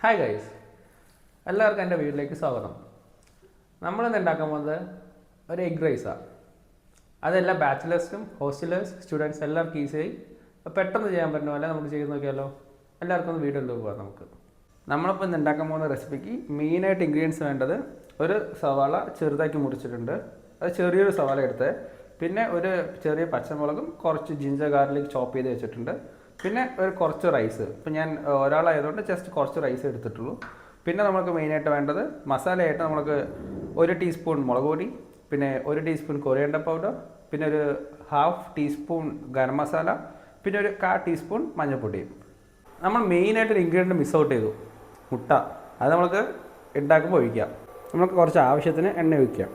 Hi guys, എല്ലാവർക്കും എൻ്റെ വീട്ടിലേക്ക് സ്വാഗതം. നമ്മളിന്ന് ഉണ്ടാക്കാൻ പോകുന്നത് ഒരു എഗ് റൈസാണ്. അതെല്ലാ ബാച്ചിലേഴ്സും ഹോസ്റ്റലേഴ്സ് സ്റ്റുഡൻസ് എല്ലാവർക്കും ഈസിയായി പെട്ടെന്ന് ചെയ്യാൻ പറ്റുന്ന പോലെ നമുക്ക് ചെയ്ത് നോക്കിയാലോ. എല്ലാവർക്കും ഒന്ന് വീഡിയോയിൽ പോകാം. നമ്മളിപ്പോൾ ഇന്ന് ഉണ്ടാക്കാൻ പോകുന്ന റെസിപ്പിക്ക് മെയിനായിട്ട് ഇൻഗ്രീഡിയൻസ് വേണ്ടത് ഒരു സവാള ചെറുതാക്കി മുറിച്ചിട്ടുണ്ട്, അത് ചെറിയൊരു സവാള എടുത്ത്, പിന്നെ ഒരു ചെറിയ പച്ചമുളകും കുറച്ച് ജിഞ്ചർ ഗാർലിക് ചോപ്പ് ചെയ്ത് വെച്ചിട്ടുണ്ട്, പിന്നെ കുറച്ച് റൈസ്. ഇപ്പം ഞാൻ ഒരാളായതുകൊണ്ട് ജസ്റ്റ് കുറച്ച് റൈസ് എടുത്തിട്ടുള്ളൂ. പിന്നെ നമുക്ക് മെയിനായിട്ട് വേണ്ടത് മസാലയായിട്ട് നമുക്ക് 1 ടീസ്പൂൺ മുളക് പൊടി, പിന്നെ 1 ടീസ്പൂൺ കൊറിയാണ്ടർ പൗഡർ, പിന്നെ ഒരു 1/2 ടീസ്പൂൺ ഗരം മസാല, പിന്നെ ഒരു 1/4 ടീസ്പൂൺ മഞ്ഞൾപ്പൊടിയും. നമ്മൾ മെയിനായിട്ടൊരു ഇൻഗ്രീഡിയൻറ്റ് മിസ് ഔട്ട് ചെയ്തു, മുട്ട. അത് നമുക്ക് ഉണ്ടാക്കുമ്പോൾ ഒഴിക്കാം. നമുക്ക് കുറച്ച് ആവശ്യത്തിന് എണ്ണ ഒഴിക്കാം.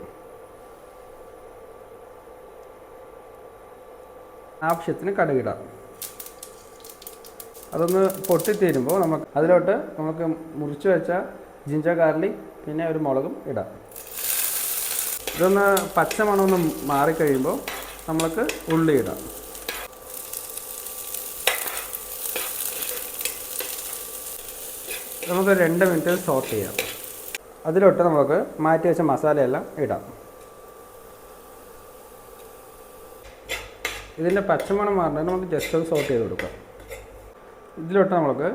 ആവശ്യത്തിന് കടുകിടാം. അതൊന്ന് പൊട്ടിത്തീരുമ്പോൾ നമുക്ക് മുറിച്ച് വെച്ച ജിഞ്ചർ ഗാർലിക് പിന്നെ ഒരു മുളകും ഇടാം. ഇതൊന്ന് പച്ചമണമൊന്ന് മാറിക്കഴിയുമ്പോൾ നമുക്ക് ഉള്ളി ഇടാം. നമുക്ക് 2 മിനിറ്റ് സോട്ട് ചെയ്യാം. അതിലോട്ട് നമുക്ക് മാറ്റി വെച്ച മസാലയെല്ലാം ഇടാം. ഇതിൻ്റെ പച്ചമണം മാറുന്നത് നമുക്ക് ജസ്റ്റ് ഒന്ന് സോട്ട് ചെയ്ത് കൊടുക്കാം. ഇതിലോട്ട് നമുക്ക്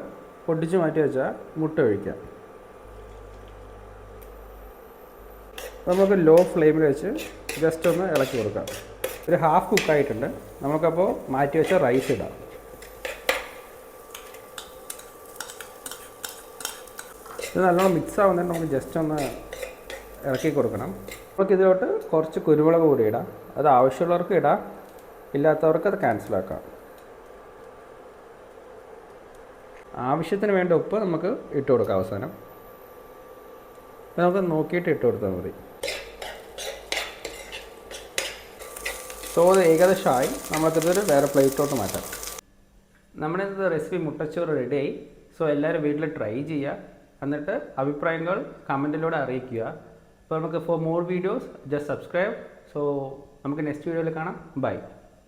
പൊട്ടിച്ച് മാറ്റി വെച്ചാൽ മുട്ട ഒഴിക്കാം. നമുക്ക് ലോ ഫ്ലെയിമിൽ വെച്ച് ജസ്റ്റ് ഒന്ന് ഇളക്കി കൊടുക്കാം. ഒരു ഹാഫ് കുക്കായിട്ടുണ്ട്. നമുക്കപ്പോൾ മാറ്റി വെച്ച റൈസ് ഇടാം. ഇത് നല്ലോണം മിക്സ് ആവുന്നതിന് നമുക്ക് ജസ്റ്റ് ഒന്ന് ഇളക്കി കൊടുക്കണം. നമുക്കിതിലോട്ട് കുറച്ച് കുരുമുളക് കൂടി ഇടാം. അത് ആവശ്യമുള്ളവർക്ക് ഇടാം, ഇല്ലാത്തവർക്ക് അത് ക്യാൻസലാക്കാം. ആവശ്യത്തിന് വേണ്ട ഉപ്പ് നമുക്ക് ഇട്ട് കൊടുക്കാം അവസാനം. നമുക്ക് നോക്കിയിട്ട് ഇട്ട് കൊടുത്താൽ മതി. സോ അത് ഏകദേശമായി. നമുക്കിതൊരു വേറെ പ്ലേറ്റോട്ട് മാറ്റാം. നമ്മുടെ ഇന്നത്തെ റെസിപ്പി മുട്ടച്ചോറ് റെഡിയായി. സോ എല്ലാവരും വീട്ടിൽ ട്രൈ ചെയ്യുക, എന്നിട്ട് അഭിപ്രായങ്ങൾ കമൻറ്റിലൂടെ അറിയിക്കുക. അപ്പോൾ നമുക്ക് for more videos just subscribe. So നമുക്ക് നെക്സ്റ്റ് വീഡിയോയിൽ കാണാം. ബൈ.